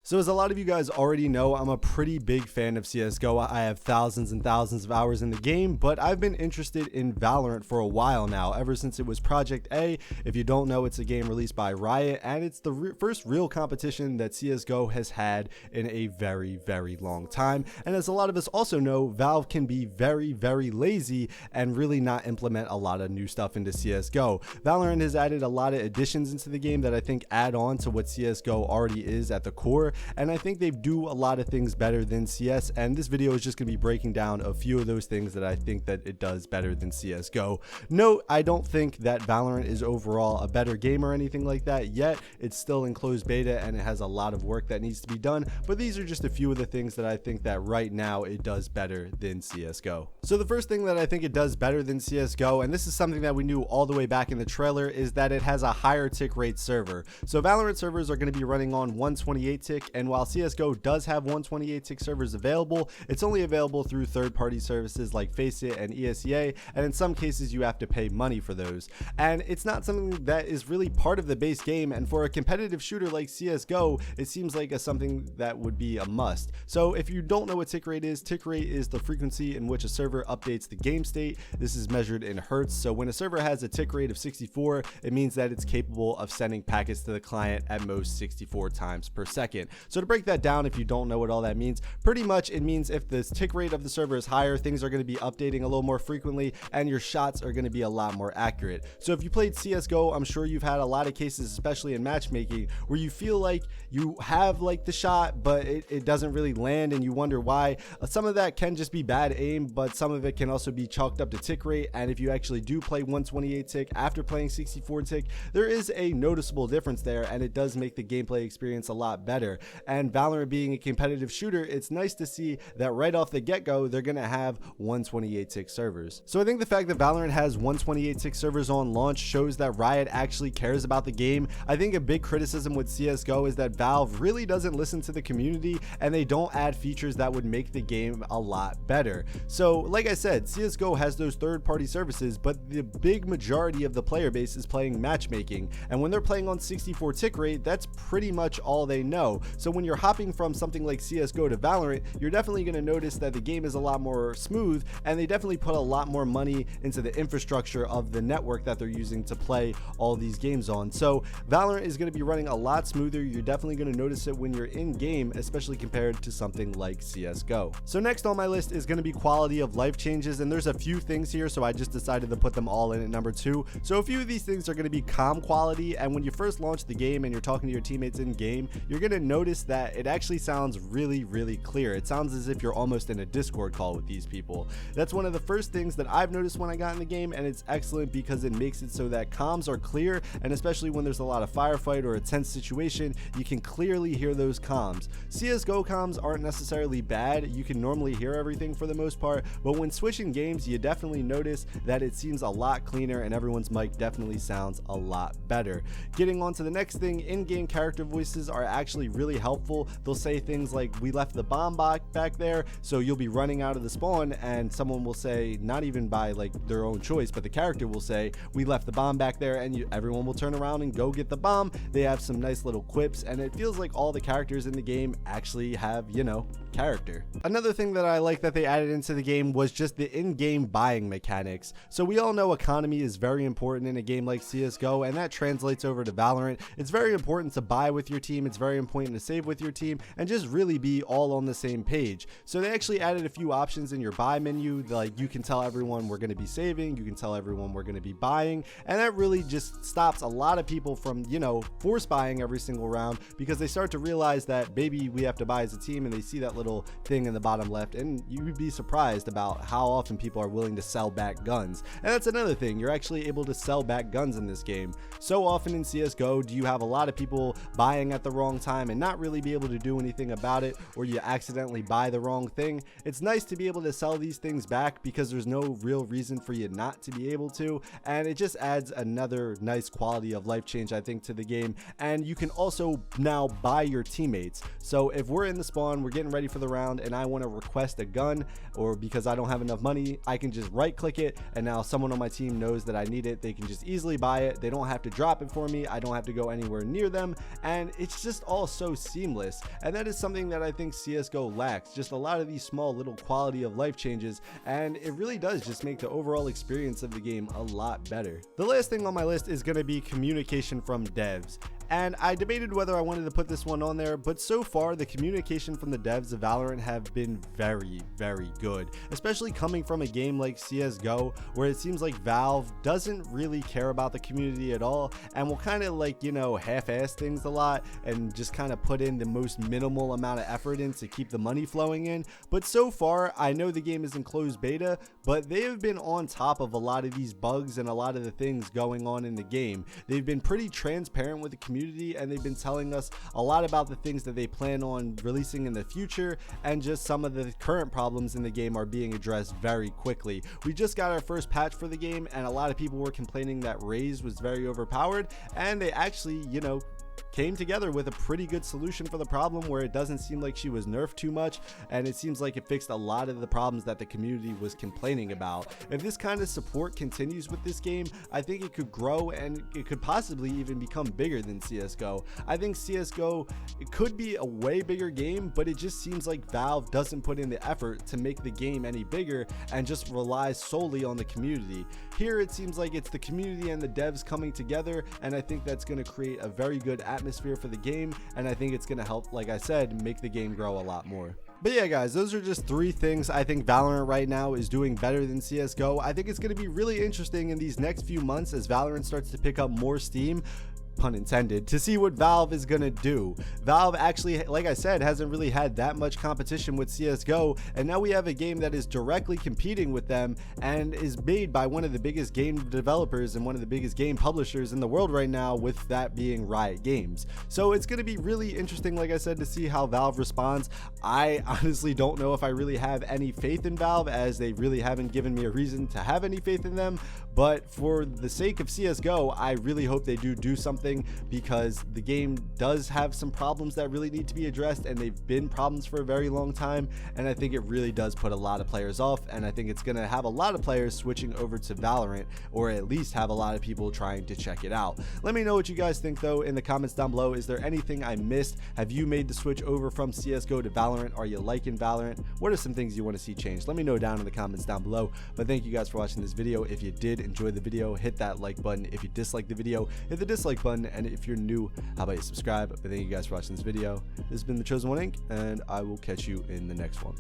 So as a lot of you guys already know, I'm a pretty big fan of CSGO. I have thousands and thousands of hours in the game, but I've been interested in Valorant for a while now, ever since it was Project A. If you don't know, it's a game released by Riot, and it's the first real competition that CSGO has had in a very, very long time. And as a lot of us also know, Valve can be very, very lazy and really not implement a lot of new stuff into CSGO. Valorant has added a lot of additions into the game that I think add on to what CSGO already is at the core, and I think they do a lot of things better than CS, and this video is just going to be breaking down a few of those things that I think that it does better than CSGO. Note, I don't think that Valorant is overall a better game or anything like that yet. It's still in closed beta and it has a lot of work that needs to be done, but these are just a few of the things that I think that right now it does better than CSGO. So the first thing that I think it does better than CSGO, and this is something that we knew all the way back in the trailer, is that it has a higher tick rate server. So Valorant servers are going to be running on 128 tick, and while CSGO does have 128 tick servers available, it's only available through third-party services like Faceit and ESEA, and in some cases you have to pay money for those. And it's not something that is really part of the base game, and for a competitive shooter like CSGO, it seems like something that would be a must. So if you don't know what tick rate is the frequency in which a server updates the game state. This is measured in hertz, so when a server has a tick rate of 64, it means that it's capable of sending packets to the client at most 64 times per second. So to break that down, if you don't know what all that means, pretty much it means if the tick rate of the server is higher, things are going to be updating a little more frequently and your shots are going to be a lot more accurate. So if you played CSGO, I'm sure you've had a lot of cases, especially in matchmaking, where you feel like you have like the shot but it doesn't really land and you wonder why. Some of that can just be bad aim, but some of it can also be chalked up to tick rate, and if you actually do play 128 tick after playing 64 tick, there is a noticeable difference there, and it does make the gameplay experience a lot better. And Valorant being a competitive shooter, it's nice to see that right off the get-go they're going to have 128 tick servers. So I think the fact that Valorant has 128 tick servers on launch shows that Riot actually cares about the game. I think a big criticism with CSGO is that Valve really doesn't listen to the community and they don't add features that would make the game a lot better. So like I said, CSGO has those third-party services, but the big majority of the player base is playing matchmaking, and when they're playing on 64 tick rate, that's pretty much all they know. So when you're hopping from something like CSGO to Valorant, you're definitely going to notice that the game is a lot more smooth, and they definitely put a lot more money into the infrastructure of the network that they're using to play all these games on. So Valorant is going to be running a lot smoother. You're definitely going to notice it when you're in game, especially compared to something like CSGO. So next on my list is going to be quality of life changes, and there's a few things here, so I just decided to put them all in at number 2. So a few of these things are going to be comm quality, and when you first launch the game and you're talking to your teammates in game, you're going to notice that it actually sounds really, really clear. It sounds as if you're almost in a Discord call with these people. That's one of the first things that I've noticed when I got in the game, and it's excellent because it makes it so that comms are clear, and especially when there's a lot of firefight or a tense situation, you can clearly hear those comms. CSGO comms aren't necessarily bad. You can normally hear everything for the most part, but when switching games, you definitely notice that it seems a lot cleaner and everyone's mic definitely sounds a lot better. Getting on to the next thing, in-game character voices are actually really helpful. They'll say things like, "We left the bomb back there," so you'll be running out of the spawn and someone will say, not even by like their own choice, but the character will say, "We left the bomb back there," and everyone will turn around and go get the bomb. They have some nice little quips, and it feels like all the characters in the game actually have, you know, character. Another thing that I like that they added into the game was just the in-game buying mechanics. So we all know economy is very important in a game like CSGO, and that translates over to Valorant. It's very important to buy with your team, it's very important to save with your team, and just really be all on the same page. So they actually added a few options in your buy menu, like you can tell everyone we're going to be saving, you can tell everyone we're going to be buying, and that really just stops a lot of people from, you know, force buying every single round, because they start to realize that maybe we have to buy as a team, and they see that little thing in the bottom left, and you'd be surprised about how often people are willing to sell back guns. And that's another thing, you're actually able to sell back guns in this game. So often in CSGO do you have a lot of people buying at the wrong time and not really be able to do anything about it, or you accidentally buy the wrong thing. It's nice to be able to sell these things back because there's no real reason for you not to be able to, and it just adds another nice quality of life change, I think, to the game. And you can also now buy your teammates. So if we're in the spawn, we're getting ready for the round, and I want to request a gun, or because I don't have enough money, I can just right click it, and now someone on my team knows that I need it. They can just easily buy it. They don't have to drop it for me. I don't have to go anywhere near them, and it's just all so seamless, and that is something that I think CSGO lacks, just a lot of these small little quality of life changes, and it really does just make the overall experience of the game a lot better. The last thing on my list is going to be communication from devs. And I debated whether I wanted to put this one on there, but so far the communication from the devs of Valorant have been very, very good, especially coming from a game like CSGO, where it seems like Valve doesn't really care about the community at all and will kind of like, you know, half-ass things a lot and just kind of put in the most minimal amount of effort in to keep the money flowing in. But so far, I know the game is in closed beta, but they have been on top of a lot of these bugs and a lot of the things going on in the game. They've been pretty transparent with the community, and they've been telling us a lot about the things that they plan on releasing in the future, and just some of the current problems in the game are being addressed very quickly. We just got our first patch for the game, and a lot of people were complaining that Raze was very overpowered, and they actually, you know, came together with a pretty good solution for the problem, where it doesn't seem like she was nerfed too much, and it seems like it fixed a lot of the problems that the community was complaining about. If this kind of support continues with this game, I think it could grow, and it could possibly even become bigger than CSGO. I think CSGO, it could be a way bigger game, but it just seems like Valve doesn't put in the effort to make the game any bigger and just relies solely on the community. Here it seems like it's the community and the devs coming together, and I think that's going to create a very good atmosphere for the game, and I think it's going to help, like I said, make the game grow a lot more. But yeah, guys, those are just 3 things I think Valorant right now is doing better than CSGO. I think it's going to be really interesting in these next few months as Valorant starts to pick up more steam, pun intended, to see what Valve is gonna do. Valve actually, like I said, hasn't really had that much competition with CSGO, and now we have a game that is directly competing with them and is made by one of the biggest game developers and one of the biggest game publishers in the world right now, with that being Riot Games. So it's gonna be really interesting, like I said, to see how Valve responds. I honestly don't know if I really have any faith in Valve, as they really haven't given me a reason to have any faith in them, but for the sake of CSGO, I really hope they do something, because the game does have some problems that really need to be addressed, and they've been problems for a very long time, and I think it really does put a lot of players off, and I think it's going to have a lot of players switching over to Valorant, or at least have a lot of people trying to check it out. Let me know what you guys think though in the comments down below. Is there anything I missed? Have you made the switch over from CSGO to Valorant? Are you liking Valorant? What are some things you want to see changed? Let me know down in the comments down below. But thank you guys for watching this video. If you did enjoy the video, hit that like button. If you disliked the video, hit the dislike button. And if you're new, how about you subscribe? But thank you guys for watching this video. This has been The Chosen One Inc., and I will catch you in the next one.